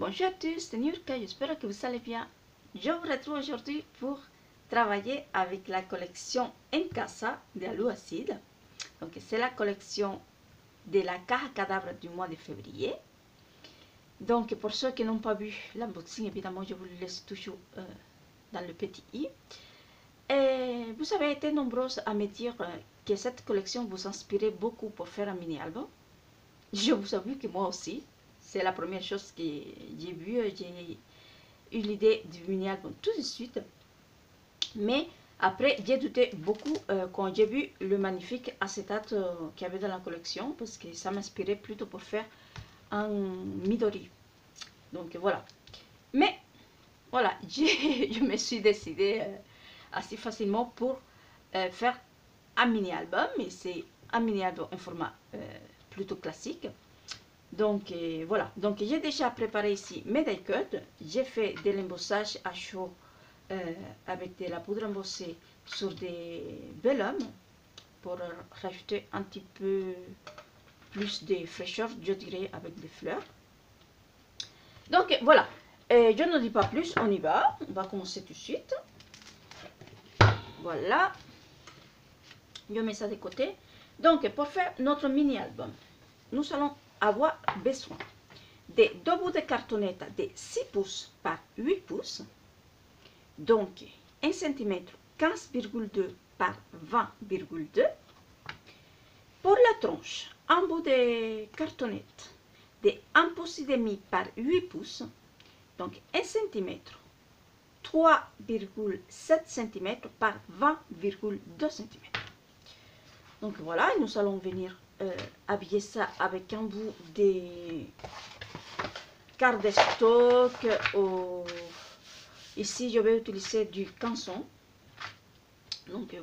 Bonjour à tous, c'est Nurka, j'espère que vous allez bien. Je vous retrouve aujourd'hui pour travailler avec la collection En Casa de Aluacid. Donc c'est la collection de la Caja Cadavre du mois de février. Donc pour ceux qui n'ont pas vu l'unboxing, évidemment je vous le laisse toujours dans le petit i. Et vous avez été nombreuses à me dire que cette collection vous inspirait beaucoup pour faire un mini-album. Je vous avoue que moi aussi, c'est la première chose que j'ai vue. J'ai eu l'idée du mini-album tout de suite. Mais après, j'ai douté beaucoup quand j'ai vu le magnifique acétate qu'il y avait dans la collection, parce que ça m'inspirait plutôt pour faire un Midori. Donc voilà. Mais voilà, je me suis décidée assez facilement pour faire un mini-album. Et c'est un mini-album en format plutôt classique. Donc voilà, donc j'ai déjà préparé ici mes die cuts. J'ai fait de l'embossage à chaud avec de la poudre embossée sur des vellums pour rajouter un petit peu plus de fraîcheur, je dirais, avec des fleurs. Donc voilà, je ne dis pas plus, on y va. On va commencer tout de suite. Voilà, je mets ça de côté. Donc pour faire notre mini-album, nous allons avoir besoin de deux bouts de cartonnette de 6 pouces par 8 pouces, donc 1 cm 15,2 par 20,2. Pour la tronche, un bout de cartonnette de 1 pouce et demi par 8 pouces, donc 1 cm 3,7 cm par 20,2 cm. Donc voilà, nous allons venir habiller ça avec un bout de cardstock. Ici je vais utiliser du canson. Donc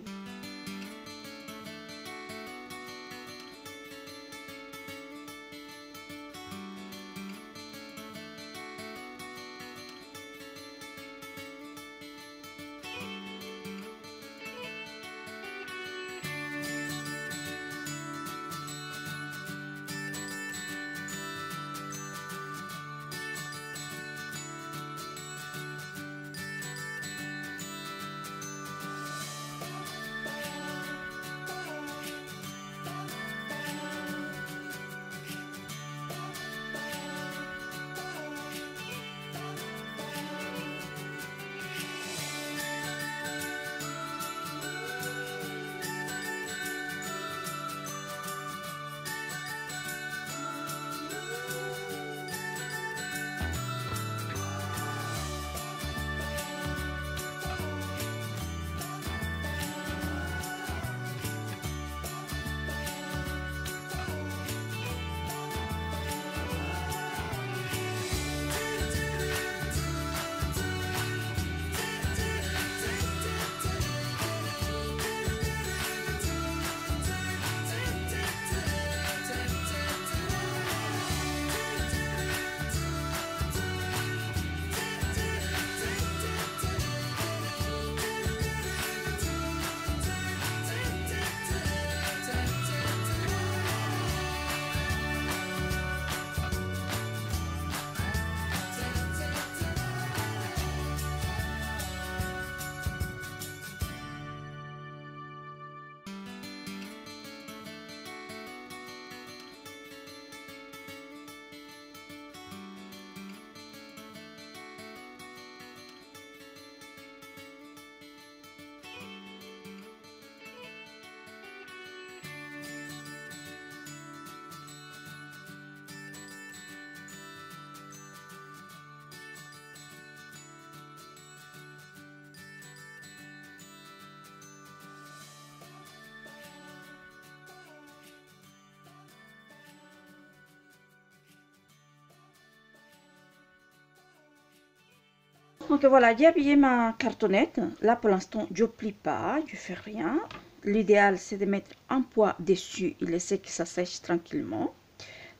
voilà, j'ai habillé ma cartonnette. Là pour l'instant je plie pas, je fais rien. L'idéal c'est de mettre un poids dessus et laisser que ça sèche tranquillement.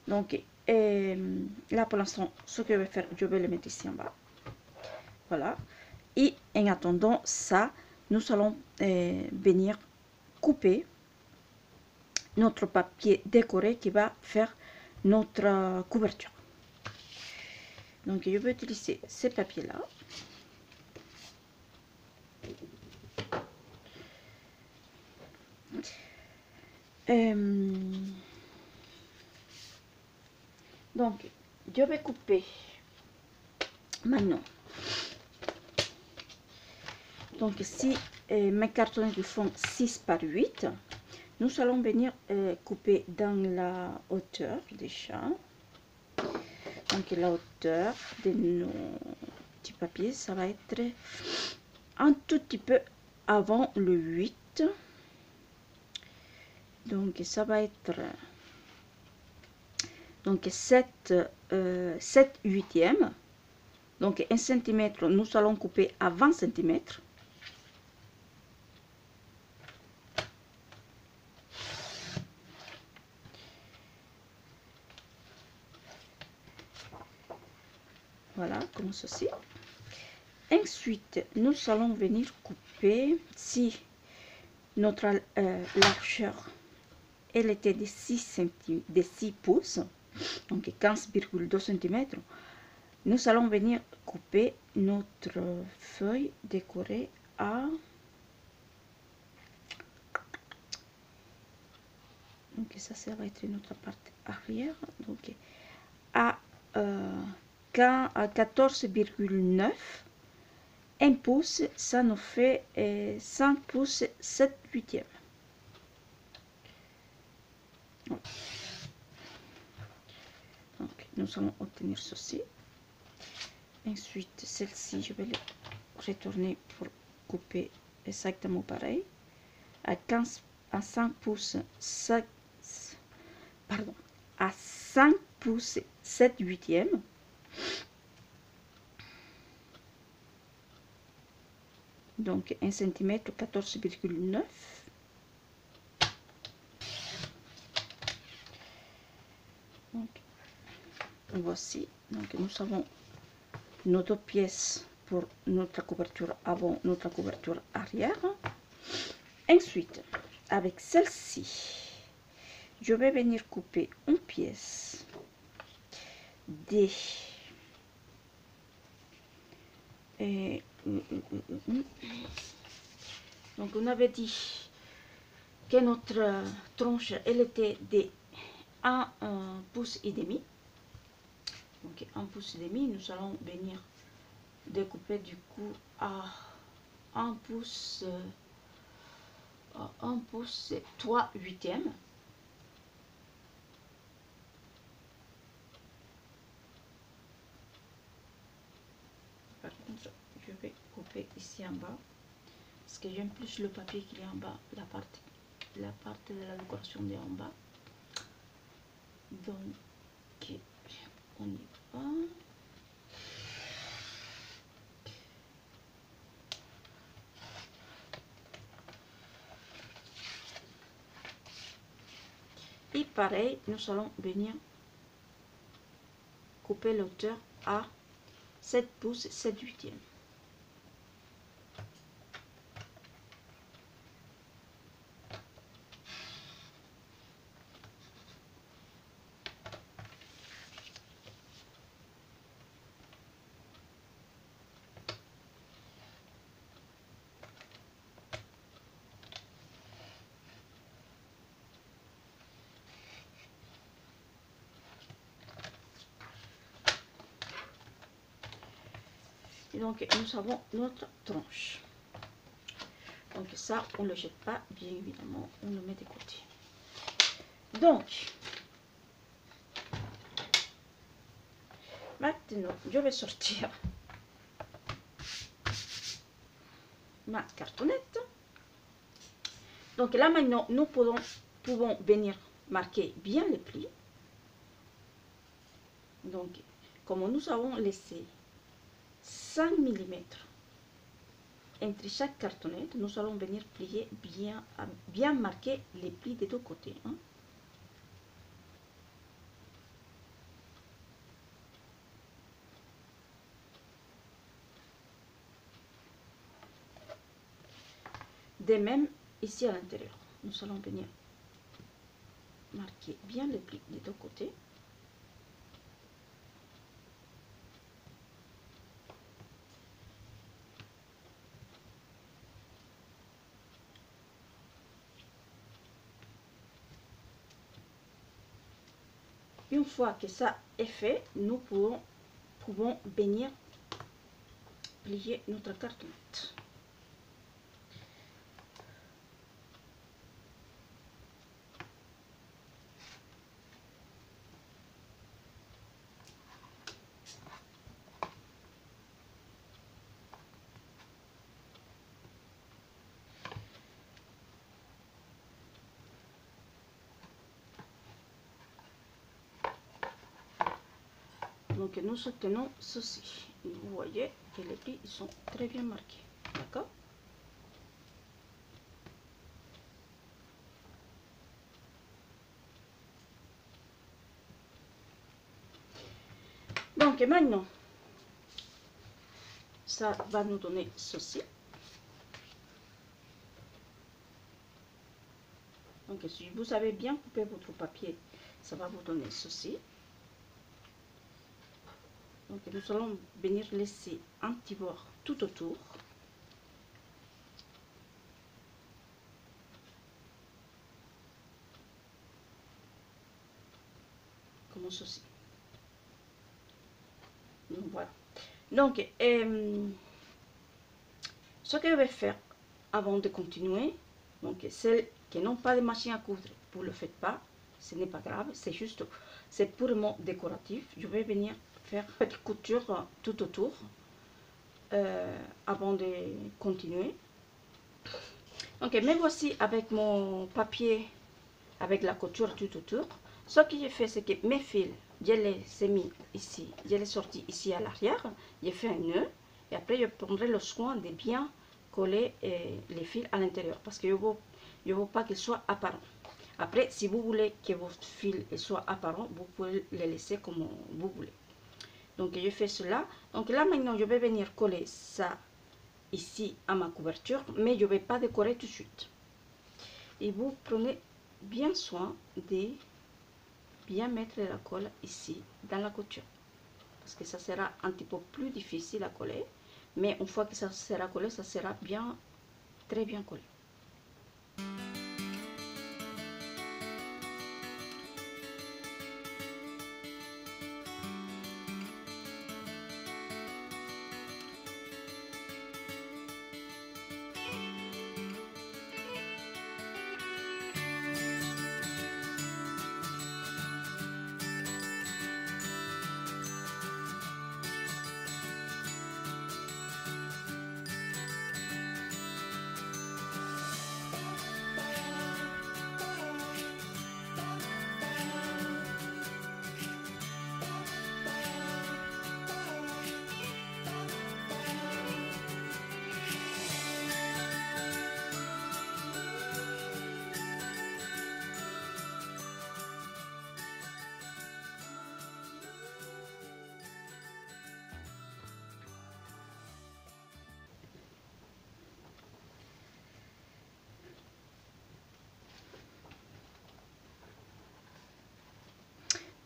Donc là pour l'instant ce que je vais faire, je vais le mettre ici en bas. Voilà, et en attendant ça, nous allons venir couper notre papier décoré qui va faire notre couverture. Donc je vais utiliser ces papiers là. Donc je vais couper maintenant. Donc si mes cartons font 6 par 8, nous allons venir couper dans la hauteur déjà. Donc la hauteur de nos petits papiers, ça va être un tout petit peu avant le 8. Donc ça va être donc 7 huitièmes. Donc 1 cm, nous allons couper à 20 cm. Voilà, comme ceci. Ensuite, nous allons venir couper, si notre largeur, elle était de 6 pouces, donc 15,2 cm, nous allons venir couper notre feuille décorée à... Donc ça va être notre partie arrière, donc à 14,9. 1 pouce, ça nous fait 5 pouces 7 huitièmes. Donc nous allons obtenir ceci. Ensuite, celle-ci, je vais le retourner pour couper exactement pareil. À 5 pouces 7, pardon, à 5 pouces 7 huitièmes. Donc 1 cm 14,9. Donc voici, donc nous avons nos deux pièces pour notre couverture avant, notre couverture arrière. Ensuite, avec celle-ci, je vais venir couper une pièce des donc on avait dit que notre tronche elle était de 1 pouce et demi. Donc 1 pouce et demi, nous allons venir découper du coup à 1 pouce 3 huitièmes. Par contre, je vais couper ici en bas parce que j'aime plus le papier qui est en bas, la partie de la décoration de en bas. Donc on y va. Et pareil, nous allons venir couper l'auteur à 7 pouces 7 huitièmes. Et donc nous avons notre tranche. Donc ça, on ne le jette pas, bien évidemment, on le met de côté. Donc, maintenant, je vais sortir ma cartonnette. Donc là maintenant, nous pouvons venir marquer bien les plis. Donc, comme nous avons laissé 5 mm entre chaque cartonnette, nous allons venir plier bien marquer les plis des deux côtés. Hein. De même, ici à l'intérieur, nous allons venir marquer bien les plis des deux côtés. une fois que ça est fait, nous pouvons venir plier notre cartonnette. Donc nous soutenons ceci. Vous voyez que les plis ils sont très bien marqués. D'accord? Donc maintenant, ça va nous donner ceci. Donc si vous avez bien coupé votre papier, ça va vous donner ceci. Donc nous allons venir laisser un petit bord tout autour. Comme ceci. Donc voilà. Donc ce que je vais faire avant de continuer, donc celles qui n'ont pas de machine à coudre, vous ne le faites pas, ce n'est pas grave, c'est juste, c'est purement décoratif. Je vais venir faire une petite couture tout autour avant de continuer. Donc me voici avec mon papier avec la couture tout autour. Ce que j'ai fait, c'est que mes fils, je les ai mis ici, je les ai sortis ici à l'arrière, j'ai fait un nœud et après je prendrai le soin de bien coller les fils à l'intérieur parce que je ne veux pas qu'ils soient apparents. Après, si vous voulez que votre fil soit apparent, vous pouvez les laisser comme vous voulez. Donc je fais cela. Donc là maintenant, je vais venir coller ça ici à ma couverture, mais je ne vais pas décorer tout de suite. Et vous prenez bien soin de bien mettre la colle ici dans la couture parce que ça sera un petit peu plus difficile à coller, mais une fois que ça sera collé, ça sera bien, très bien collé.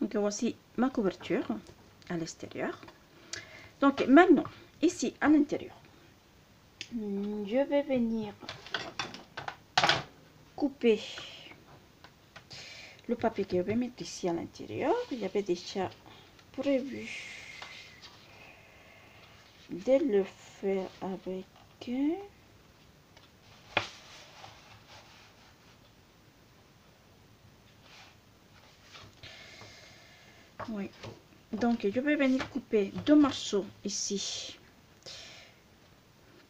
Donc voici ma couverture à l'extérieur. Donc maintenant, ici à l'intérieur, je vais venir couper le papier que je vais mettre ici à l'intérieur. J'avais déjà prévu de le faire avec oui. Donc je vais venir couper deux morceaux ici,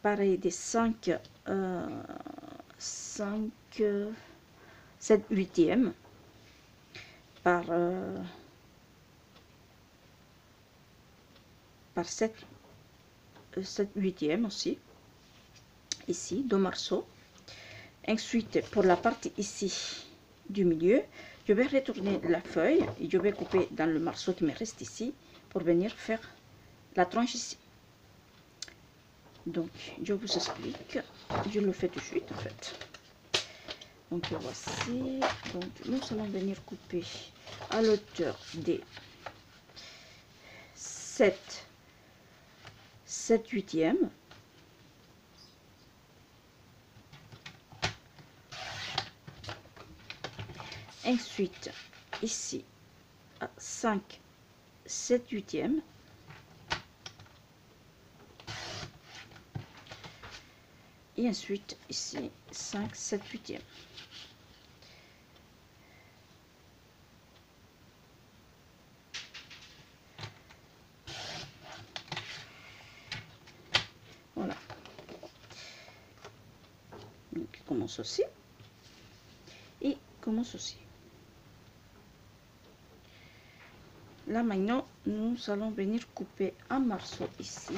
pareil de 5 7 huitièmes par 7 huitièmes aussi, ici deux morceaux. Ensuite pour la partie ici du milieu, je vais retourner la feuille et je vais couper dans le morceau qui me reste ici pour venir faire la tranche ici. Donc je vous explique, je le fais tout de suite en fait. Donc voici, donc nous allons venir couper à l'auteur des 7 huitièmes. Ensuite, ici, à 5 7/8. Et ensuite ici 5 7/8. Voilà. Donc commence aussi et commence aussi. Là maintenant nous allons venir couper un morceau ici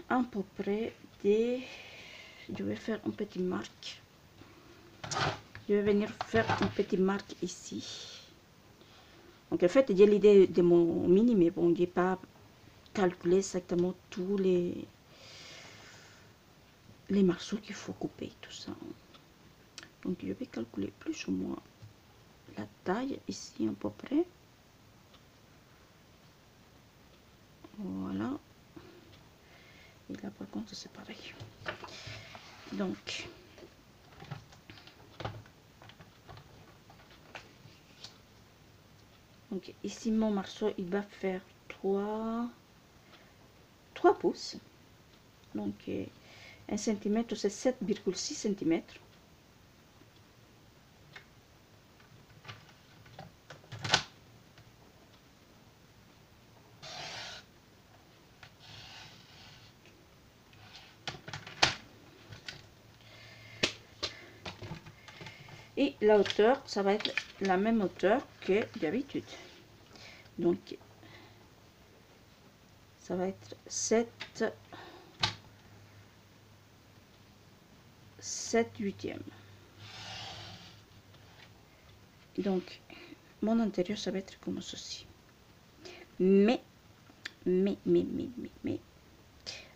à peu près des, je vais faire une petite marque, je vais venir faire une petite marque ici. Donc en fait j'ai l'idée de mon mini, mais bon, j'ai pas calculé exactement tous les morceaux qu'il faut couper, tout ça. Donc je vais calculer plus ou moins la taille ici à peu près. Voilà. Et là par contre c'est pareil. Donc ici mon morceau il va faire 3 pouces. Donc 1 cm c'est 7,6 cm. Et la hauteur, ça va être la même hauteur que d'habitude. Donc, ça va être 7/8. Donc, mon intérieur, ça va être comme ceci. Mais,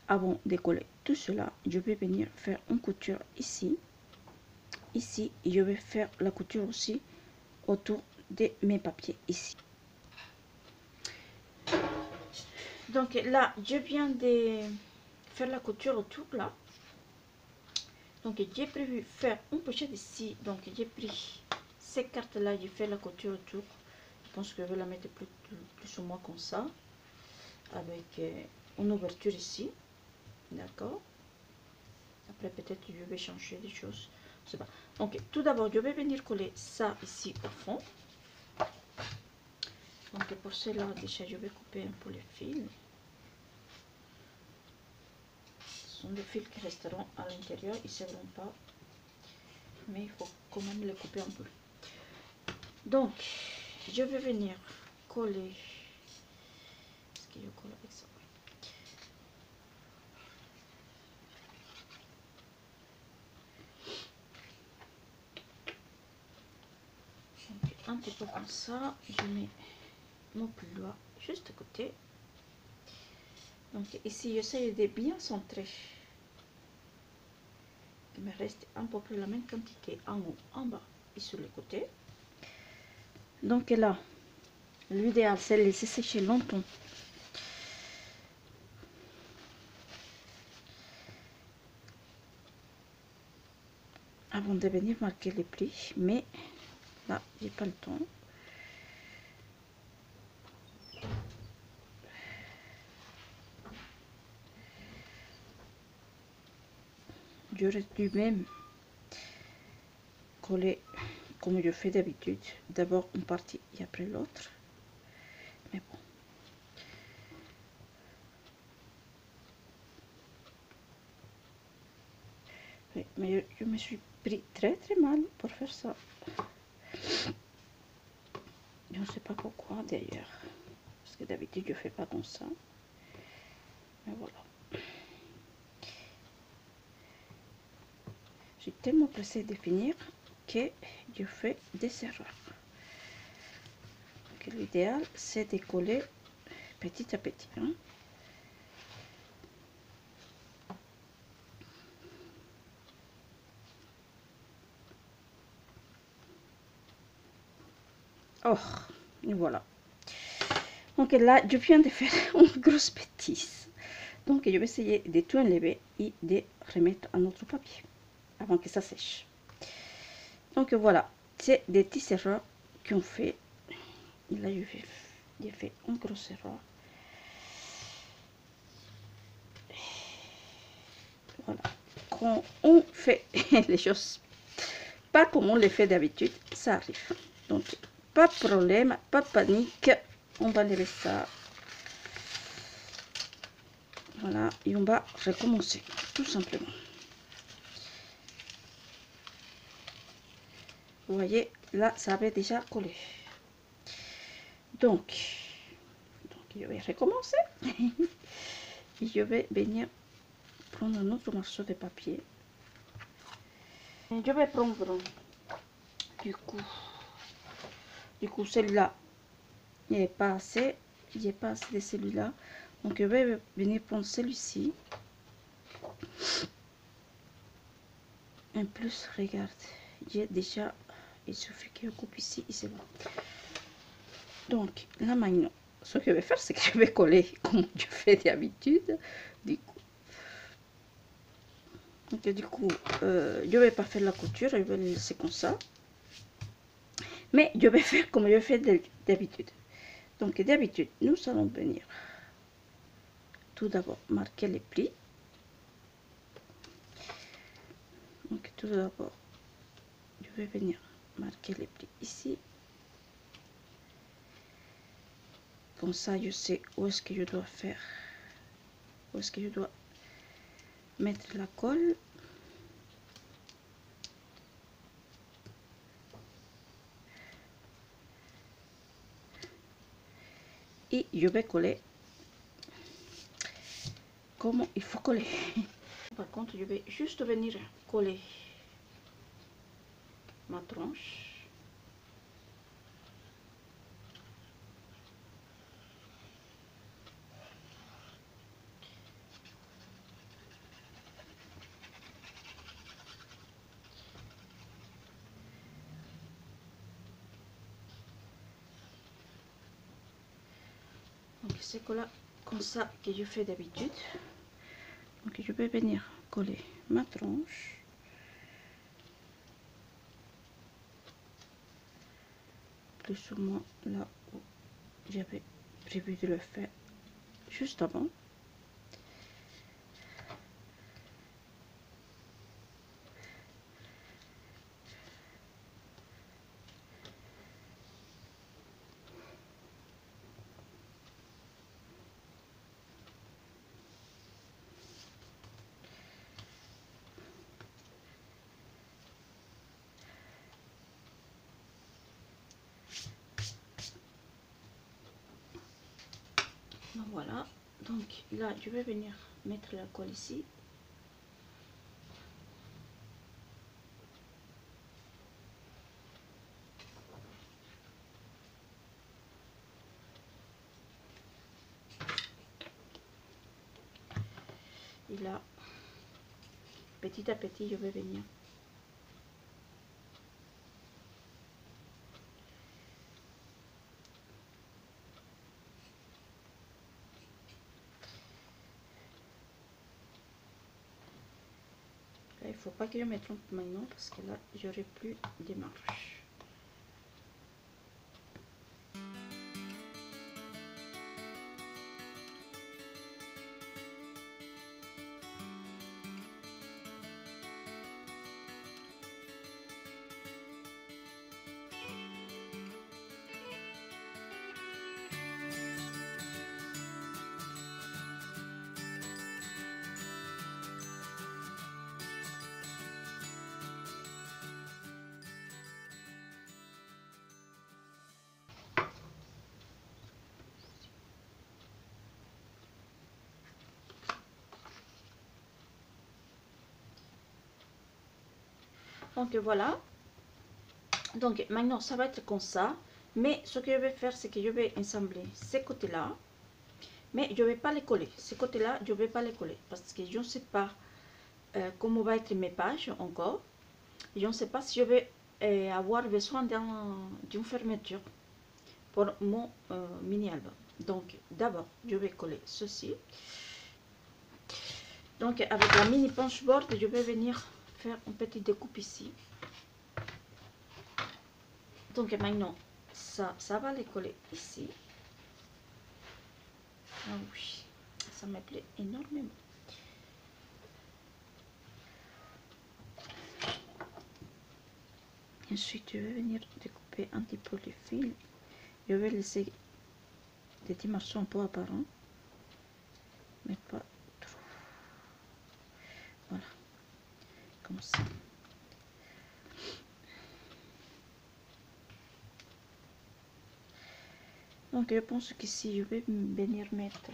avant de coller tout cela, je vais venir faire une couture ici. Ici, je vais faire la couture aussi autour de mes papiers ici. Donc là, je viens de faire la couture autour là. Donc j'ai prévu faire une pochette ici. Donc j'ai pris ces cartes là, j'ai fait la couture autour. Je pense que je vais la mettre plus ou moins comme ça, avec une ouverture ici. D'accord. Après peut-être je vais changer des choses. Je sais pas. Donc tout d'abord je vais venir coller ça ici au fond. Donc pour cela déjà je vais couper un peu les fils. Ce sont des fils qui resteront à l'intérieur, ils ne seront pas, mais il faut quand même les couper un peu. Donc je vais venir coller. Est-ce que je colle avec ça? Donc, un petit peu comme ça, je mets mon pli-doigt juste à côté. Donc ici j'essaie de bien centrer. Il me reste à peu près la même quantité en haut, en bas et sur les côtés. Donc là, l'idéal c'est de laisser sécher longtemps. Avant de venir marquer les plis, mais là j'ai pas le temps. J'aurais dû même coller comme je fais d'habitude, d'abord une partie et après l'autre, mais bon. Oui, mais je me suis pris très mal pour faire ça. Je ne sais pas pourquoi d'ailleurs, parce que d'habitude je fais pas comme ça, mais voilà. Je suis tellement pressée de finir que je fais des erreurs. L'idéal c'est de coller petit à petit. Hein. Oh, et voilà. Donc là, je viens de faire une grosse bêtise. Donc je vais essayer de tout enlever et de remettre à notre papier avant que ça sèche. Donc voilà, c'est des petites erreurs qui ont fait. Et là, j'ai fait une grosse erreur. Voilà. Quand on fait les choses pas comme on les fait d'habitude, ça arrive. Donc, pas de problème, pas de panique. On va lever ça. Voilà, et on va recommencer, tout simplement. Vous voyez, là, ça avait déjà collé. Donc je vais recommencer. Et je vais venir prendre un autre morceau de papier. Et je vais prendre du coup celui-là, il n'est pas assez. Il n'y a pas assez de celui-là. Donc je vais venir prendre celui-ci. En plus, regarde, j'ai déjà, il suffit que je coupe ici et c'est bon. Donc là maintenant, ce que je vais faire, c'est que je vais coller comme je fais d'habitude. Du coup, je vais pas faire la couture, je vais le laisser comme ça. Mais je vais faire comme je fais d'habitude. Donc d'habitude, nous allons venir tout d'abord marquer les plis. Donc tout d'abord, je vais venir marquer les plis ici. Comme ça, je sais où est-ce que je dois faire, où est-ce que je dois mettre la colle. Et je vais coller comme il faut coller. Par contre, je vais juste venir coller ma tranche. Donc c'est comme ça que je fais d'habitude. Donc je vais venir coller ma tranche. Plus ou moins là où j'avais prévu de le faire juste avant. Donc voilà, donc là je vais venir mettre la colle ici. Et là, petit à petit, je vais venir là, il faut pas que je me trompe maintenant parce que là, j'aurai plus de marches. Donc voilà, donc maintenant ça va être comme ça, mais ce que je vais faire, c'est que je vais ensembler ces côtés là, mais je vais pas les coller. Ces côtés là, je vais pas les coller parce que je ne sais pas comment va être mes pages encore. Je ne sais pas si je vais avoir besoin d'une fermeture pour mon mini album. Donc d'abord je vais coller ceci. Donc avec la mini punch board, je vais venir faire une petite découpe ici. Donc maintenant ça va les coller ici. Ah oui, ça me plaît énormément. Ensuite, je vais venir découper un petit peu les fils. Je vais laisser des petits morceaux un peu apparents, mais pas trop. Voilà, comme ça. Donc, je pense qu'ici, je vais venir mettre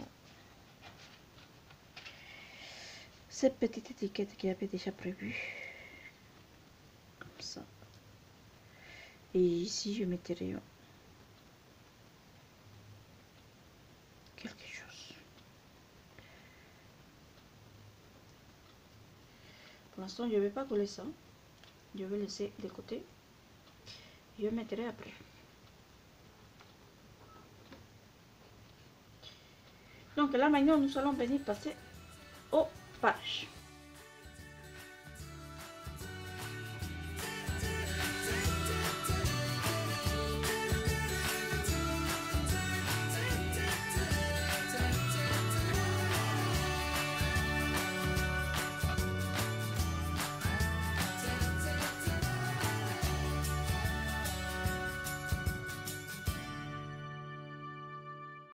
cette petite étiquette que j'avais déjà prévue. Comme ça. Et ici, je mettrai quelque chose. Pour l'instant, je ne vais pas coller ça. Je vais laisser de côté. Je mettrai après. Donc là, maintenant, nous allons venir passer aux pages.